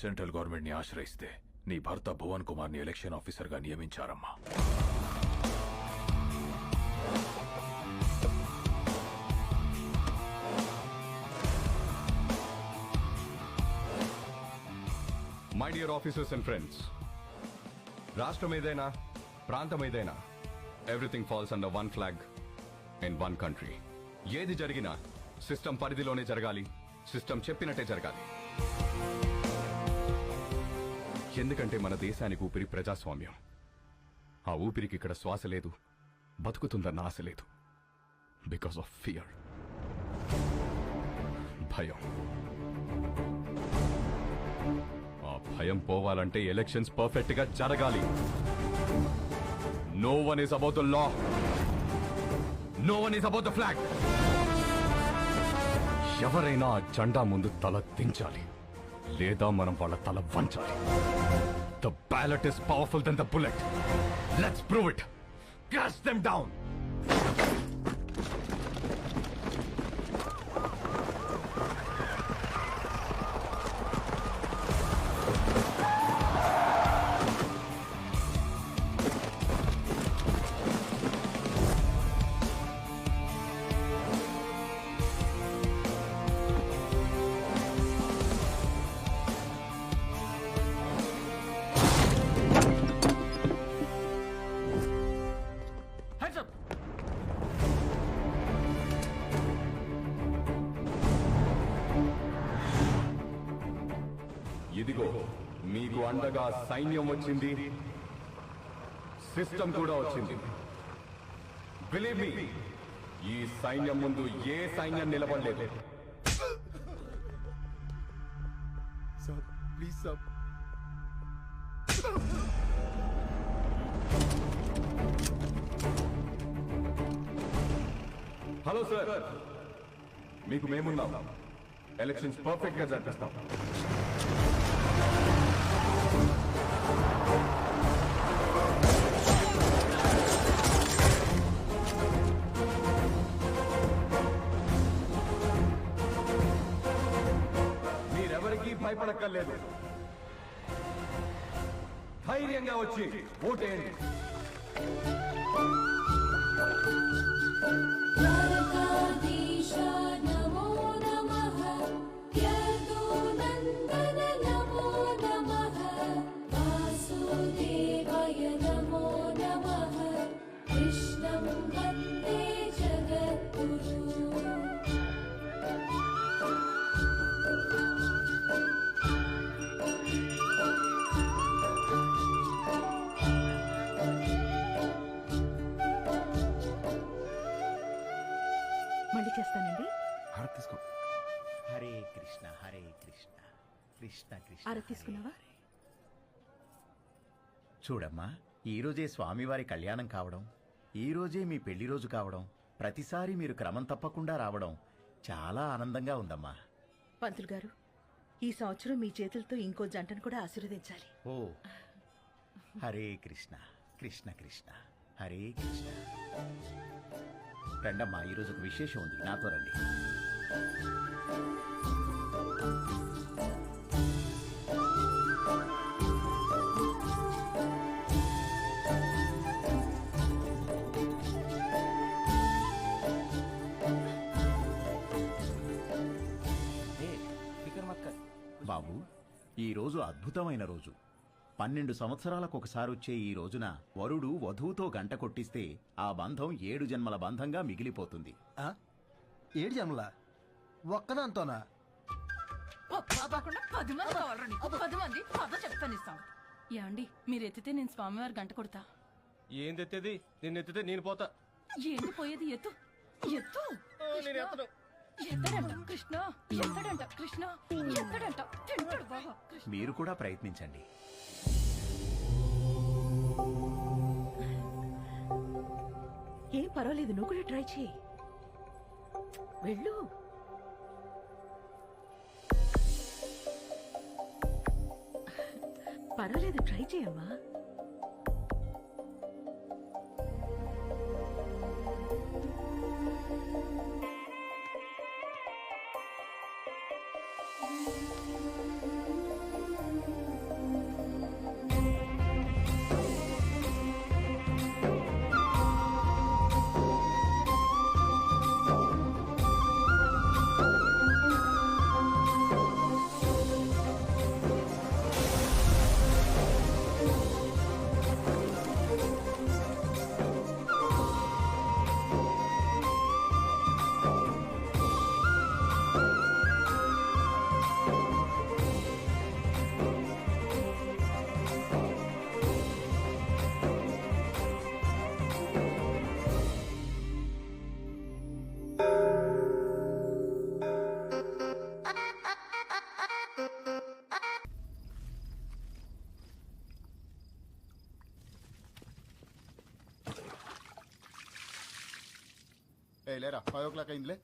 Central government ని ఆశ్రయిస్తే నీ భర్త భువన్ కుమార్ ని ఎలక్షన్ ఆఫీసర్ గా నియమించారమ్మా. My dear officers and friends, రాష్ట్రం ఏదైనా ప్రాంతం ఏదైనా everything falls under one flag in one country. ఏది జరిగినా సిస్టమ్ పరిధిలోనే జరగాలి, సిస్టమ్ చెప్పినట్టే జరగాలి. ఎందుకంటే మన దేశానికి ఊపిరి ప్రజాస్వామ్యం. ఆ ఊపిరికి ఇక్కడ శ్వాస లేదు, బతుకుతుందన్న ఆశ లేదు. బికాస్ ఆఫ్ ఫియర్, భయం. ఆ భయం పోవాలంటే ఎలక్షన్స్ పర్ఫెక్ట్ గా జరగాలి. No one is about the law, no one is about the flag. ఎవరైనా ఆ జెండా ముందు తల దించాలి, లేదా మనం వాళ్ళ తల వంచాలి. The ballot is powerful than the bullet. Let's prove it. Cast them down. ఇదిగో మీకు అండగా సైన్యం వచ్చింది, సిస్టమ్ కూడా వచ్చింది. బిలీవ్ మీ, ఈ సైన్యం ముందు ఏ సైన్యం నిలబడలేదు. Sir please sir. Hello sir, మీకు మేమున్నాం. ఎలక్షన్స్ పర్ఫెక్ట్ గా జరిపిస్తాం. మీరెవరికీ భయపడక్కర్లేదు. ధైర్యంగా వచ్చి ఓటేయండి. మళ్ళీ చేస్తానండి. తీసుకో. హరే కృష్ణ హరే కృష్ణ కృష్ణ కృష్ణ. అర తీసుకున్నావా? చూడమ్మా, ఈ రోజే స్వామివారి కళ్యాణం కావడం, ఈ రోజే మీ పెళ్లి రోజు కావడం, ప్రతిసారి మీరు క్రమం తప్పకుండా రావడం చాలా ఆనందంగా ఉందమ్మా. పంతులు గారు, ఈ సంవత్సరం మీ చేతులతో ఇంకో జంటను కూడా ఆశీర్వదించాలి. ఓ హరే కృష్ణ కృష్ణ కృష్ణ హరే కృష్ణ. రండమ్మా, ఈరోజు ఒక విశేషం ఉంది, నాతో రండి. బాబు, ఈ రోజు అద్భుతమైన రోజు. 12 సంవత్సరాలకు ఒకసారి వచ్చే ఈ రోజున వరుడు వధువుతో గంట కొట్టిస్తే ఆ బంధం 7 జన్మల బంధంగా మిగిలిపోతుంది. 7 జన్మలా? ఒక్కదాంతోనా? 10 మంది కావాలండి. 10 మంది కథ చెప్తానిస్తాం. ఏమండి, మీరు ఎత్తితే నేను స్వామివారి గంట కొడతా. ఏం తెత్తేది? నిన్ను ఎత్తితే నేను పోతా. ఏంటి పోయేది? ఎత్తు ఎత్తు. ఎత్తడంట కృష్ణ, ఎత్తడంట కృష్ణ, ఎత్తడంట. తింటాడు బాగా. మీరు కూడా ప్రయత్నించండి. ఏం పర్వాలేదు, నువ్వు కూడా ట్రై చేయి. వెళ్ళు. పర్వాలేదు, ట్రై చేయమ్మా. ఏ లేరా 5 o'clock అయిందిలే.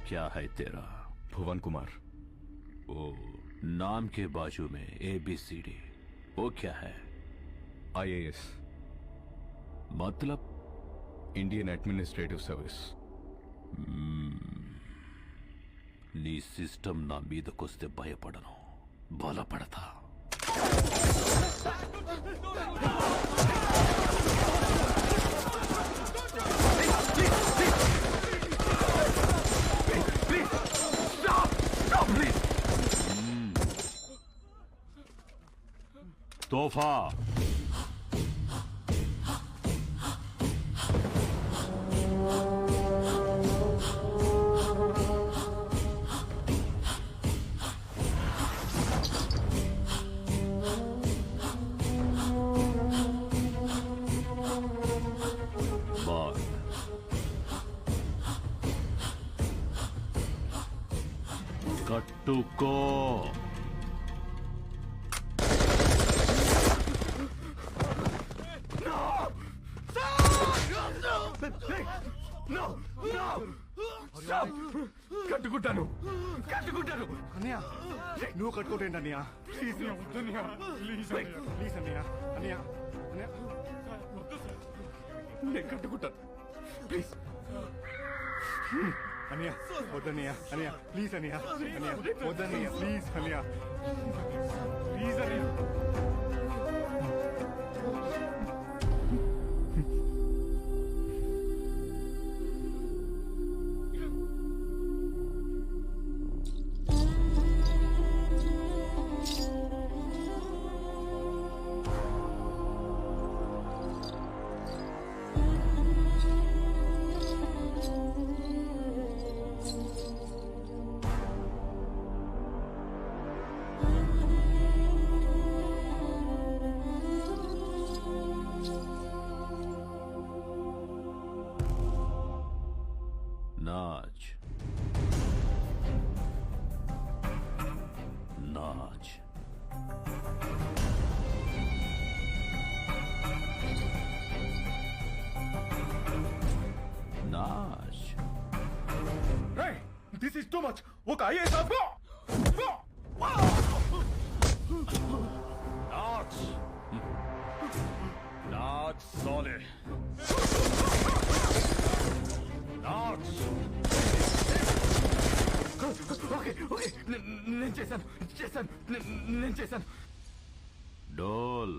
क्या है तेरा? भुवन कुमार. ओ, नाम के बाजू में ABCD, वो क्या है? IAS. मतलब? Indian administrative service. నీ సిస్టమ్ నా మీదకొస్తే భయపడను, బలపడతా. तोहफा बात कट्टुको కట్టుకుంటాను కట్టుకుంటాను. అన్నయ్య నువ్వు కట్టుకోటేంటి అన్నయ్య? ప్లీజ్ వద్దన్నయ్య, ప్లీజ్ ప్లీజ్ అన్నయ్య. అన్నయ్య అన్నయ్య నేను కట్టుకుంటాను ప్లీజ్. అన్నయ్య వద్దన్నయ్య. అన్నయ్య ప్లీజ్ అన్నయ్య. అన్నయ్య వద్దన్నయ్య, ప్లీజ్ అన్నయ్య, ప్లీజ్ అన్నయ్య. नाच नाच नाच. This is too much. ఒక ఐఏఎస్ ఆఫీసర్ नाच नाच सोले नाच. ఓకే ఓకే నేను చేశాను. डोल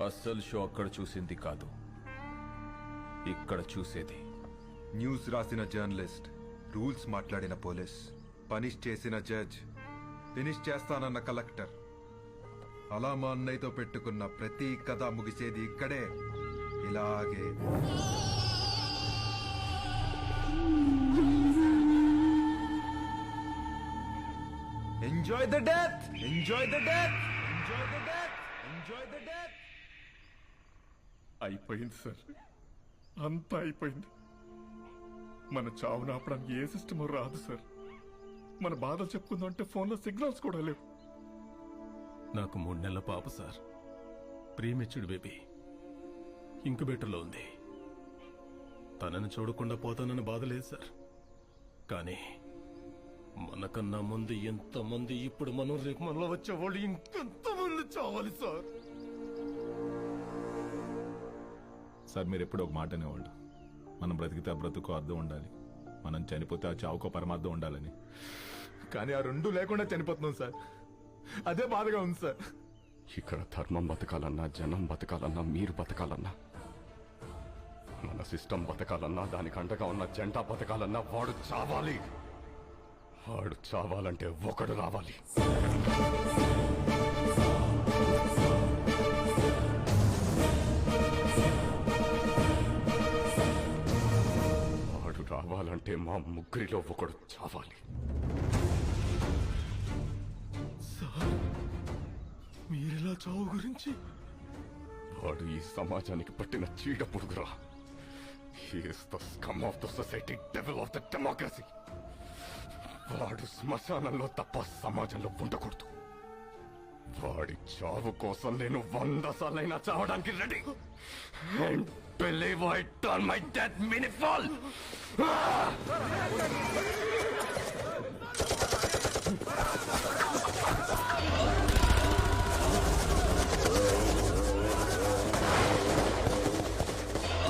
అస్సలు షో అక్కడ చూసింది కాదు, ఇక్కడ చూసేది. న్యూస్ రాసిన జర్నలిస్ట్, రూల్స్ మాట్లాడిన పోలీస్, పనిష్ చేసిన జడ్జ్, ఫినిష్ చేస్తానన్న కలెక్టర్, అలా మా అన్నయ్యతో పెట్టుకున్న ప్రతి కథ ముగిసేది ఇక్కడే, ఇలాగే. Enjoy the death, enjoy the death, enjoy the death, enjoy the death. అయిపోయింది సార్, అంతా అయిపోయింది. మన చావును ఆపడానికి ఏ సిస్టమ్ రాదు సార్. మన బాధలు చెప్పుకుందామంటే ఫోన్లో సిగ్నల్స్ కూడా లేవు. నాకు 3 నెలల పాప సార్, ప్రీమెచ్యూర్డ్ బేబీ, ఇంక్యుబేటర్లో ఉంది. తనని చూడకుండా పోతానని బాధ లేదు సార్. కానీ మనకన్నా ముందు ఎంతమంది, ఇప్పుడు మనం రేపు మనలో వచ్చేవాళ్ళు ఇంకెంతమంది చావాలి సార్. సార్ మీరు ఎప్పుడు ఒక మాట అనేవాళ్ళు, మనం బ్రతికితే ఆ బ్రతుకు అర్థం ఉండాలి, మనం చనిపోతే ఆ చావుకో పరమార్థం ఉండాలని. కానీ ఆ రెండు లేకుండా చనిపోతున్నాం సార్. అదే బాధగా ఉంది సార్. ఇక్కడ ధర్మం బతకాలన్నా, జనం బతకాలన్నా, మీరు బతకాలన్నా, మన సిస్టమ్ బతకాలన్నా, దానికి అండగా ఉన్న జెండా బతకాలన్నా వాడు చావాలి. వాడు చావాలంటే ఒకడు రావాలి. వాడు రావాలంటే మా ముగ్గురిలో ఒకడు చావాలి. మీరెలా చావు గురించి? వాడు ఈ సమాజానికి పట్టిన చీడ పురుగురా. He is the scum of the society, devil of the democracy. వాడు శ్మశానంలో తప్ప సమాజంలో ఉండకూడదు. వాడి చావు కోసం నేను 100 సార్లైనా చావడానికి ready. And believe I turn my death meaningful.